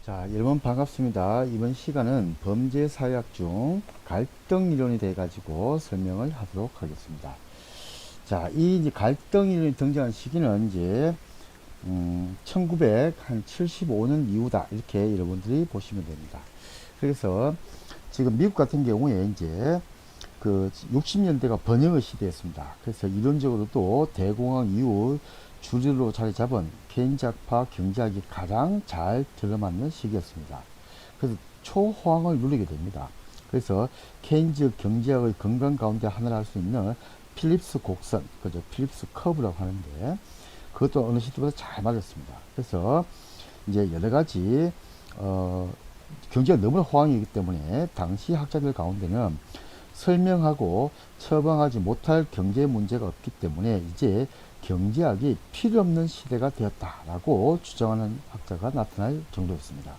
자, 여러분 반갑습니다. 이번 시간은 범죄사회학 중 갈등 이론에 대해 가지고 설명을 하도록 하겠습니다. 자, 이 이제 갈등 이론이 등장한 시기는 이제 1975년 이후다 이렇게 여러분들이 보시면 됩니다. 그래서 지금 미국 같은 경우에 이제 그 60년대가 번영의 시대였습니다. 그래서 이론적으로도 대공황 이후 주류로 자리 잡은 케인즈학파 경제학이 가장 잘 들어맞는 시기였습니다. 그래서 초호황을 누리게 됩니다. 그래서 케인즈 경제학의 건강 가운데 하나를 할 수 있는 필립스 곡선, 그죠? 필립스 커브라고 하는데 그것도 어느 시대보다 잘 맞았습니다. 그래서 이제 여러 가지 경제가 너무나 호황이기 때문에 당시 학자들 가운데는 설명하고 처방하지 못할 경제 문제가 없기 때문에 이제 경제학이 필요 없는 시대가 되었다라고 주장하는 학자가 나타날 정도였습니다.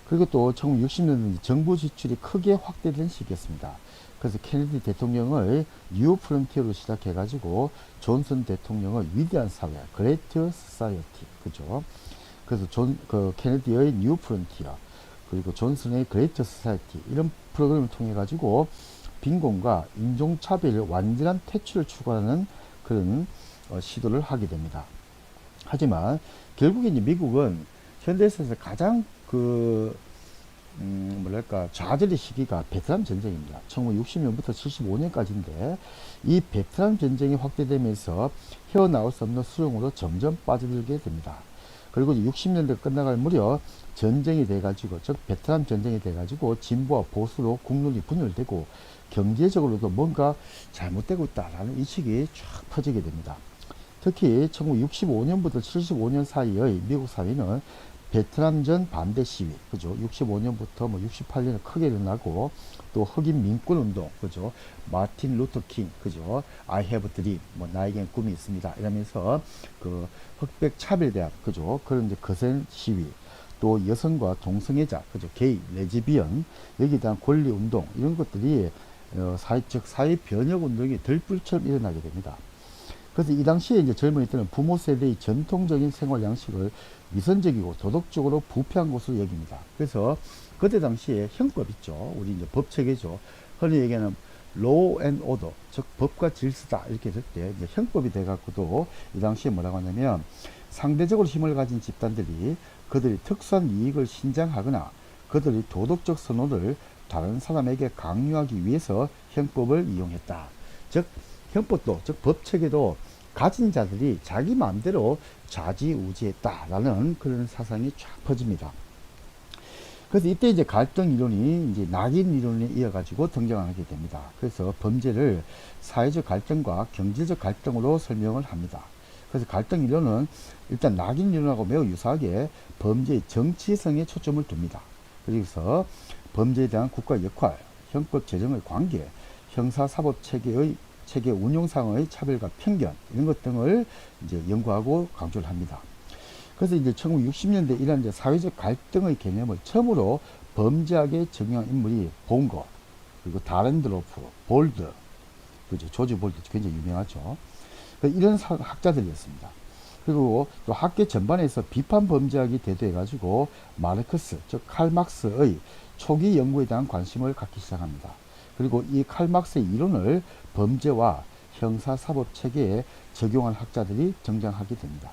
그리고 또 1960년대 정부 지출이 크게 확대된 시기였습니다. 그래서 케네디 대통령의 뉴 프론티어로 시작해가지고 존슨 대통령의 위대한 사회, 그레이트 소사이어티, 그죠? 그래서 케네디의 뉴 프론티어, 그리고 존슨의 그레이트 소사이어티 이런 프로그램을 통해 가지고 빈곤과 인종차별의 완전한 퇴출을 추구하는 그런 시도를 하게 됩니다. 하지만 결국에 이제 미국은 현대에서 가장 뭐랄까 좌절의 시기가 베트남 전쟁입니다. 1960년부터 75년까지인데 이 베트남 전쟁이 확대되면서 헤어나올 수 없는 수렁으로 점점 빠져들게 됩니다. 그리고 60년대 끝나갈 무렵 전쟁이 돼가지고 즉 베트남 전쟁이 돼가지고 진보와 보수로 국론이 분열되고 경제적으로도 뭔가 잘못되고 있다라는 인식이 쫙 퍼지게 됩니다. 특히 1965년부터 75년 사이의 미국 사회는 베트남전 반대 시위, 그죠? 65년부터 뭐 68년에 크게 일어나고 또 흑인 민권 운동, 그죠? 마틴 루터 킹, 그죠? I have a dream, 뭐 나에겐 꿈이 있습니다. 이러면서 그 흑백 차별에 대한, 그죠? 그런 이제 거센 시위, 또 여성과 동성애자, 그죠? 게이, 레즈비언, 여기에 대한 권리 운동 이런 것들이 사회적 사회 변혁 운동이 들불처럼 일어나게 됩니다. 그래서 이 당시에 이제 젊은이들은 부모 세대의 전통적인 생활 양식을 위선적이고 도덕적으로 부패한 것으로 여깁니다. 그래서 그때 당시에 형법 있죠. 우리 이제 법 체계죠. 흔히 얘기하는 law and order, 즉 법과 질서다 이렇게 될 때 형법이 돼갖고도 이 당시에 뭐라고 하냐면 상대적으로 힘을 가진 집단들이 그들이 특수한 이익을 신장하거나 그들이 도덕적 선호를 다른 사람에게 강요하기 위해서 형법을 이용했다. 즉 형법도 즉 법체계도 가진 자들이 자기 마음대로 좌지우지했다라는 그런 사상이 쫙 퍼집니다. 그래서 이때 이제 갈등 이론이 이제 낙인 이론에 이어가지고 등장하게 됩니다. 그래서 범죄를 사회적 갈등과 경제적 갈등으로 설명을 합니다. 그래서 갈등 이론은 일단 낙인 이론하고 매우 유사하게 범죄의 정치성에 초점을 둡니다. 그래서 범죄에 대한 국가 역할, 형법 제정의 관계, 형사사법 체계 운용상의 차별과 편견 이런 것 등을 이제 연구하고 강조를 합니다. 그래서 이제 1960년대 이런 이제 사회적 갈등의 개념을 처음으로 범죄학에 적용한 인물이 본거, 그리고 다렌드로프, 볼드, 그죠? 조지 볼드 굉장히 유명하죠. 이런 학자들이었습니다. 그리고 또 학계 전반에서 비판 범죄학이 대두해가지고 마르크스, 즉 칼막스의 초기 연구에 대한 관심을 갖기 시작합니다. 그리고 이 칼막스의 이론을 범죄와 형사사법 체계에 적용한 학자들이 등장하게 됩니다.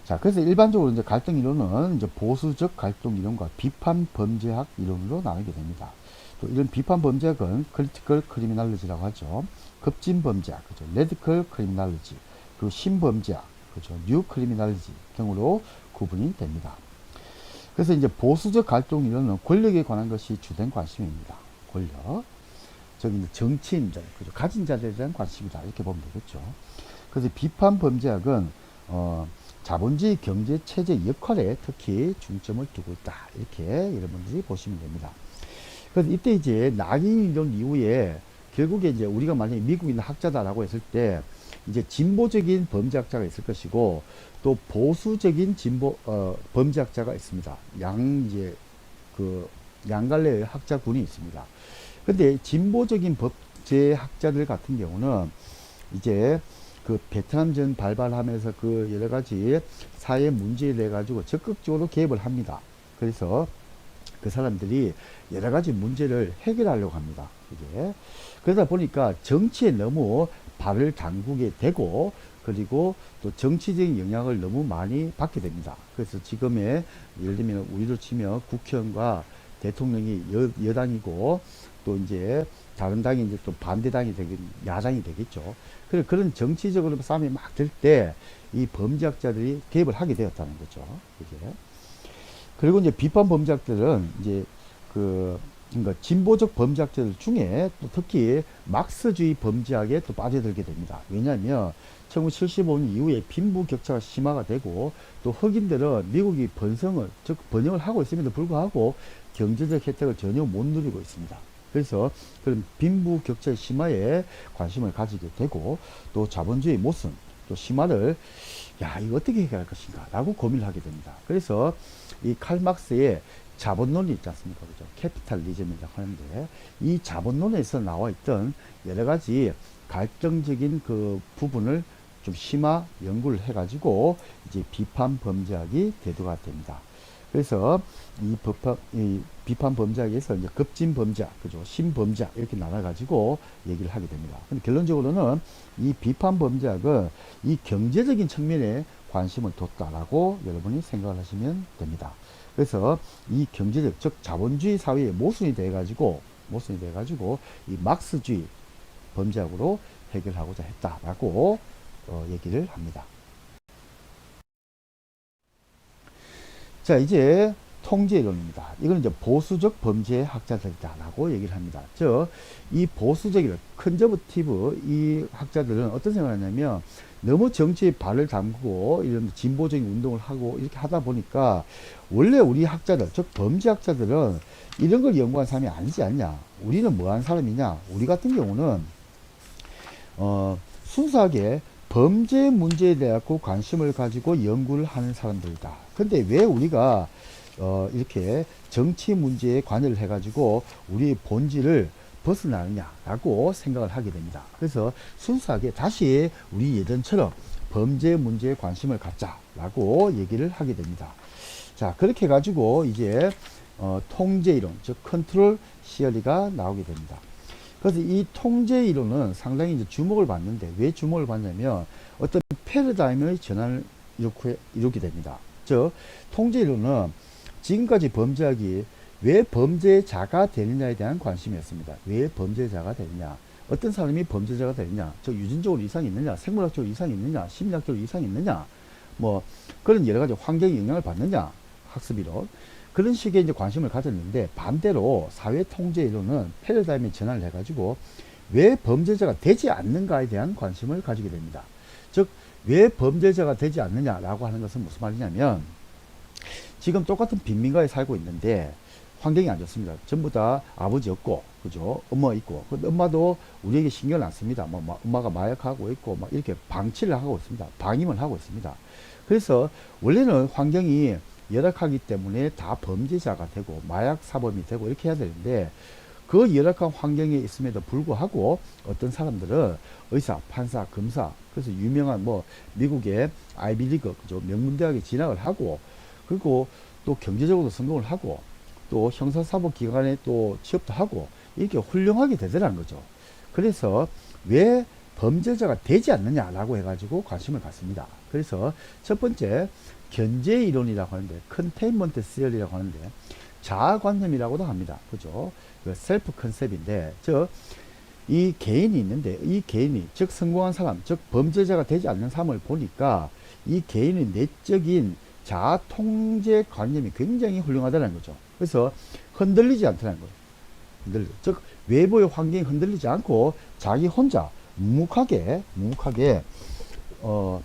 자, 그래서 일반적으로 이제 갈등 이론은 이제 보수적 갈등 이론과 비판 범죄학 이론으로 나누게 됩니다. 또 이런 비판 범죄학은 크리티컬 크리미널리지라고 하죠. 급진 범죄학, 그죠? 레디컬 크리미널리지, 그리고 신범죄학, 그죠? 뉴 크리미널리지 등으로 구분이 됩니다. 그래서 이제 보수적 갈등 이론은 권력에 관한 것이 주된 관심입니다. 권력. 저기 이제 정치인들, 그죠? 가진 자들에 대한 관심이다. 이렇게 보면 되겠죠. 그래서 비판 범죄학은, 자본주의 경제 체제 역할에 특히 중점을 두고 있다. 이렇게 여러분들이 보시면 됩니다. 그래서 이때 이제 낙인 이론 이후에 결국에 이제 우리가 만약에 미국에 있는 학자다라고 했을 때 이제 진보적인 범죄학자가 있을 것이고 또 보수적인 범죄학자가 있습니다. 이제 양갈래의 학자군이 있습니다. 근데 진보적인 법제학자들 같은 경우는 이제 그 베트남전 발발하면서 그 여러 가지 사회 문제에 대해 가지고 적극적으로 개입을 합니다. 그래서 그 사람들이 여러 가지 문제를 해결하려고 합니다. 이게. 그러다 보니까 정치에 너무 발을 담그게 되고, 그리고 또 정치적인 영향을 너무 많이 받게 됩니다. 그래서 지금의, 예를 들면 우리로 치면 국회의원과 대통령이 여당이고, 또 이제 다른 당이 이제 또 반대당이 되긴, 야당이 되겠죠. 그런 정치적으로 싸움이 막 될 때, 이 범죄학자들이 개입을 하게 되었다는 거죠. 이게. 그리고 이제 비판 범죄학들은 이제 그러니까 진보적 범죄학자들 중에 또 특히 막스주의 범죄학에 또 빠져들게 됩니다. 왜냐하면 1975년 이후에 빈부 격차가 심화가 되고, 또 흑인들은 미국이 즉 번영을 하고 있음에도 불구하고 경제적 혜택을 전혀 못 누리고 있습니다. 그래서 그런 빈부 격차의 심화에 관심을 가지게 되고, 또 자본주의 모순, 또 심화를 이거 어떻게 해결할 것인가 라고 고민을 하게 됩니다. 그래서 이 칼막스의 자본론이 있지 않습니까? 그죠? 캐피탈리즘이라고 하는데, 이 자본론에서 나와 있던 여러 가지 갈등적인 그 부분을 좀 심화 연구를 해가지고 이제 비판 범죄학이 대두가 됩니다. 그래서 이 비판 범죄학에서 이제 급진 범죄학, 그죠? 신범죄학 이렇게 나눠가지고 얘기를 하게 됩니다. 근데 결론적으로는 이 비판 범죄학은 이 경제적인 측면에 관심을 뒀다라고 여러분이 생각을 하시면 됩니다. 그래서 이 경제적, 즉 자본주의 사회에 모순이 돼가지고 이 막스주의 범죄학으로 해결하고자 했다라고 얘기를 합니다. 자, 이제 통제이론입니다. 이건 이제 보수적 범죄 학자들이다라고 얘기를 합니다. 이 보수적이론, 컨저버티브 이 학자들은 어떤 생각을 하냐면, 너무 정치에 발을 담그고 이런 진보적인 운동을 하고 이렇게 하다 보니까 원래 우리 학자들, 즉 범죄학자들은 이런 걸 연구한 사람이 아니지 않냐. 우리는 뭐 한 사람이냐. 우리 같은 경우는 순수하게 범죄 문제에 대해 관심을 가지고 연구를 하는 사람들이다. 근데 왜 우리가 이렇게 정치 문제에 관여를 해가지고 우리의 본질을 벗어나느냐라고 생각을 하게 됩니다. 그래서 순수하게 다시 우리 예전처럼 범죄 문제에 관심을 갖자라고 얘기를 하게 됩니다. 자, 그렇게 해가지고 이제 통제 이론, 즉 컨트롤 시어리가 나오게 됩니다. 그래서 이 통제 이론은 상당히 이제 주목을 받는데, 왜 주목을 받냐면 어떤 패러다임의 전환을 이루게 됩니다. 즉 통제 이론은 지금까지 범죄학이 왜 범죄자가 되느냐에 대한 관심이었습니다. 왜 범죄자가 되느냐, 어떤 사람이 범죄자가 되느냐, 즉 유전적으로 이상이 있느냐, 생물학적으로 이상이 있느냐, 심리학적으로 이상이 있느냐, 뭐 그런 여러 가지 환경의 영향을 받느냐, 학습이론, 그런 식의 이제 관심을 가졌는데, 반대로 사회 통제 이론은 패러다임의 전환을 해가지고 왜 범죄자가 되지 않는가에 대한 관심을 가지게 됩니다. 즉 왜 범죄자가 되지 않느냐라고 하는 것은 무슨 말이냐면, 지금 똑같은 빈민가에 살고 있는데 환경이 안 좋습니다. 전부 다 아버지 없고, 그죠? 엄마 있고, 엄마도 우리에게 신경을 안 씁니다. 엄마가 마약하고 있고, 막 이렇게 방치를 하고 있습니다. 방임을 하고 있습니다. 그래서 원래는 환경이 열악하기 때문에 다 범죄자가 되고 마약 사범이 되고 이렇게 해야 되는데, 그 열악한 환경에 있음에도 불구하고 어떤 사람들은 의사, 판사, 검사, 그래서 유명한 미국의 아이비리그, 그죠? 명문대학에 진학을 하고, 그리고 또 경제적으로 성공을 하고, 또 형사사법기관에 또 취업도 하고, 이렇게 훌륭하게 되더라는 거죠. 그래서 왜 범죄자가 되지 않느냐라고 해가지고 관심을 갖습니다. 그래서 첫 번째 견제 이론이라고 하는데, 컨테인먼트 시어리라고 하는데, 자아관념이라고도 합니다. 그죠? 셀프 컨셉인데, 즉 이 개인이 있는데, 이 개인이, 즉 성공한 사람, 즉 범죄자가 되지 않는 사람을 보니까 이 개인의 내적인 자아 통제 관념이 굉장히 훌륭하다는 거죠. 그래서 흔들리지 않다는 거예요. 즉 외부의 환경이 흔들리지 않고 자기 혼자 묵묵하게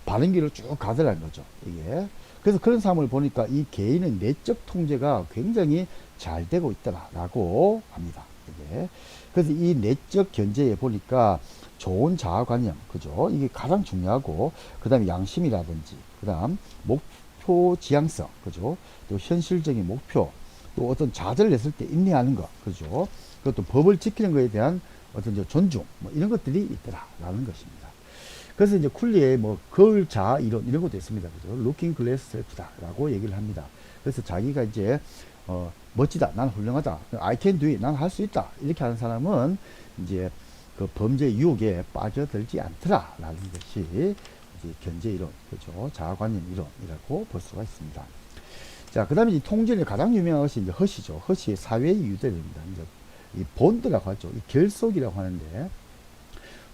바른 길을 쭉 가더라는 거죠. 이게. 그래서 그런 사람을 보니까 이 개인의 내적 통제가 굉장히 잘 되고 있다라고 합니다. 이게. 그래서 이 내적 견제에 보니까 좋은 자아관념, 그죠? 이게 가장 중요하고, 그 다음에 양심이라든지, 그 다음 목표 지향성, 그죠? 또 현실적인 목표, 또 어떤 자제를 냈을 때 인내하는 것, 그죠? 그것도 법을 지키는 것에 대한 어떤 존중, 이런 것들이 있더라라는 것입니다. 그래서 이제 쿨리의 거울 자아 이론 이런 것도 있습니다. 그죠? 루킹 글래스 셀프다라고 얘기를 합니다. 그래서 자기가 이제 멋지다, 난 훌륭하다, I can do it, 난 할 수 있다, 이렇게 하는 사람은 이제 그 범죄 유혹에 빠져들지 않더라라는 것이 이제 견제 이론, 그죠? 자아관념 이론이라고 볼 수가 있습니다. 자, 그 다음에 이 통전의 가장 유명한 것이 이제 허시죠. 허시의 사회의 유대입니다. 이제 이 본드라고 하죠. 이 결속이라고 하는데,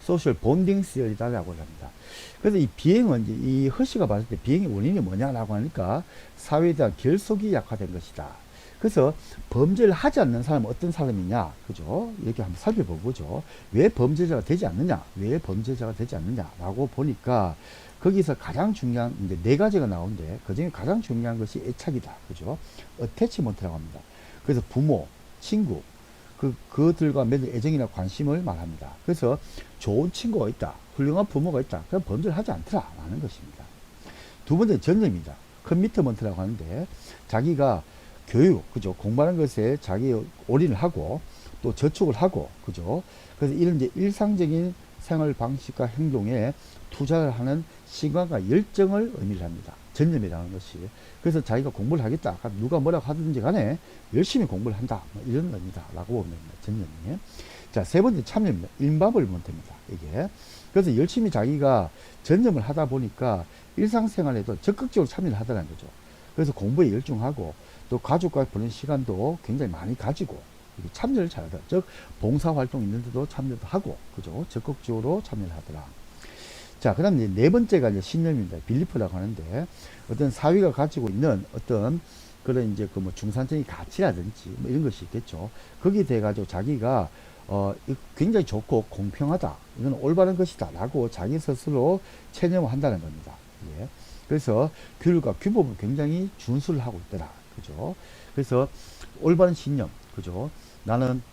소셜 본딩 시어리다라고 합니다. 그래서 이 비행은 이제 이 허시가 봤을 때 비행의 원인이 뭐냐라고 하니까 사회에 대한 결속이 약화된 것이다. 그래서 범죄를 하지 않는 사람은 어떤 사람이냐, 그죠? 이렇게 한번 살펴보죠. 왜 범죄자가 되지 않느냐, 왜 범죄자가 되지 않느냐라고 보니까 거기서 가장 중요한 이제 네 가지가 나오는데 그 중에 가장 중요한 것이 애착이다, 그죠? 어태치먼트라고 합니다. 그래서 부모, 친구, 그들과 맺은 애정이나 관심을 말합니다. 그래서 좋은 친구가 있다, 훌륭한 부모가 있다, 그럼 범죄를 하지 않더라라는 것입니다. 두 번째 전념입니다. 커미트먼트라고 하는데 자기가 교육, 그죠? 공부하는 것에 자기 올인을 하고 또 저축을 하고, 그죠? 그래서 이런 이제 일상적인 생활 방식과 행동에 투자를 하는 시간과 열정을 의미를 합니다. 전념이라는 것이. 그래서 자기가 공부를 하겠다, 누가 뭐라고 하든지 간에 열심히 공부를 한다, 뭐 이런 의미다라고 보면 됩니다. 전념이. 자, 세 번째 참여입니다. 인바블먼트입니다. 이게. 그래서 열심히 자기가 전념을 하다 보니까 일상생활에도 적극적으로 참여를 하더라는 거죠. 그래서 공부에 열중하고 또 가족과 보내는 시간도 굉장히 많이 가지고 참여를 잘하더라. 즉 봉사활동 있는데도 참여도 하고, 그죠? 적극적으로 참여를 하더라. 자, 그 다음에 네 번째가 이제 신념입니다. 빌리프라고 하는데 어떤 사회가 가지고 있는 어떤 그런 이제 그 뭐 중산적인 가치라든지 뭐 이런 것이 있겠죠. 거기에 대해 가지고 자기가 굉장히 좋고 공평하다, 이건 올바른 것이다 라고 자기 스스로 체념을 한다는 겁니다. 예. 그래서 규율과 규범을 굉장히 준수를 하고 있더라, 그죠? 그래서 올바른 신념, 그죠? 나는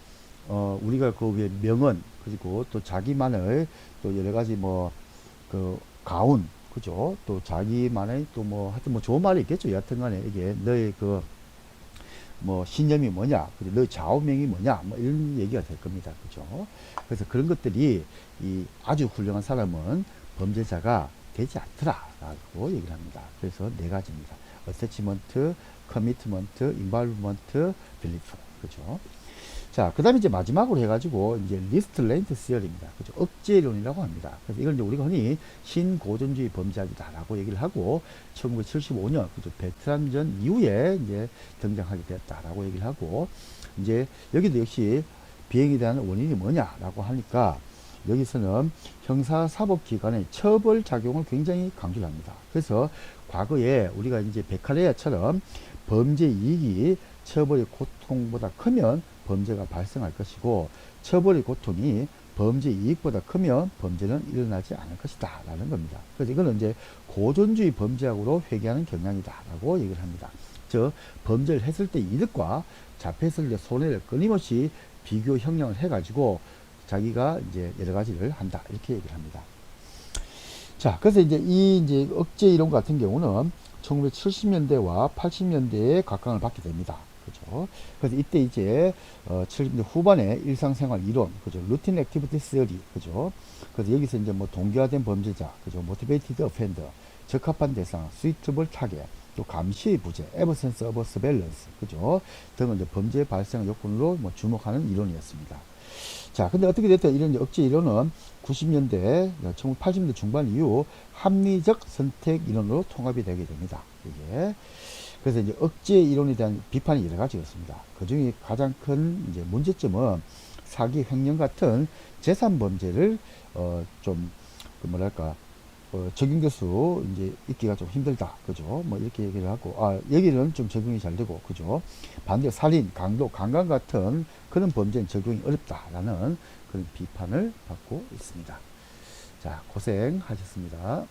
우리가 그 위에 명언, 그리고 또 자기만의 또 여러 가지 뭐 그 가운, 그죠? 또 자기만의 또 뭐 하여튼 뭐 좋은 말이 있겠죠. 여하튼간에 이게 너의 그 뭐 신념이 뭐냐, 그리고 너의 좌우명이 뭐냐, 뭐 이런 얘기가 될 겁니다, 그죠? 그래서 그런 것들이 이 아주 훌륭한 사람은 범죄자가 되지 않더라라고 얘기를 합니다. 그래서 네 가지입니다. 어태치먼트, 커미트먼트, 인발브먼트, 빌리프, 그죠? 자, 그 다음에 이제 마지막으로 해가지고 이제 리스트레인트 시어리입니다. 그죠? 억제론이라고 합니다. 그래서 이걸 이제 우리가 흔히 신고전주의 범죄학이다라고 얘기를 하고 1975년 그죠? 베트남전 이후에 이제 등장하게 되었다라고 얘기를 하고, 이제 여기도 역시 비행에 대한 원인이 뭐냐라고 하니까 여기서는 형사사법기관의 처벌 작용을 굉장히 강조를 합니다. 그래서 과거에 우리가 이제 베카레아처럼 범죄 이익이 처벌의 고통보다 크면 범죄가 발생할 것이고, 처벌의 고통이 범죄 이익보다 크면 범죄는 일어나지 않을 것이다 라는 겁니다. 그래서 이거는 이제 고전주의 범죄학으로 회귀하는 경향이다 라고 얘기를 합니다. 즉 범죄를 했을 때 이득과 잡혔을 때 손해를 끊임없이 비교 형량을 해 가지고 자기가 이제 여러 가지를 한다, 이렇게 얘기를 합니다. 자, 그래서 이제 이 이제 억제 이론 같은 경우는 1970년대와 80년대에 각광을 받게 됩니다. 그죠? 그래서 이때 이제 70년대 후반에 일상생활 이론, 그죠? 루틴 액티비티 시어리, 그죠? 그래서 여기서 이제 뭐 동기화된 범죄자, 그죠? 모티베이티드 어펜더, 적합한 대상, 수이터블 타겟, 또 감시의 부재, 에버센스 오브 서베일런스, 그죠? 등은 이제 범죄 발생 요건으로 뭐 주목하는 이론이었습니다. 자, 근데 어떻게 됐든 이런 억제 이론은 90년대, 1980년대 중반 이후 합리적 선택 이론으로 통합이 되게 됩니다. 이게. 그래서 이제 억제 이론에 대한 비판이 여러 가지가 있습니다. 그 중에 가장 큰 이제 문제점은 사기, 횡령 같은 재산 범죄를 좀 뭐랄까 적용될 수 이제 있기가 좀 힘들다, 그죠? 뭐 이렇게 얘기를 하고, 여기는 좀 적용이 잘 되고, 그죠? 반대로 살인, 강도, 강간 같은 그런 범죄는 적용이 어렵다라는 그런 비판을 받고 있습니다. 자, 고생하셨습니다.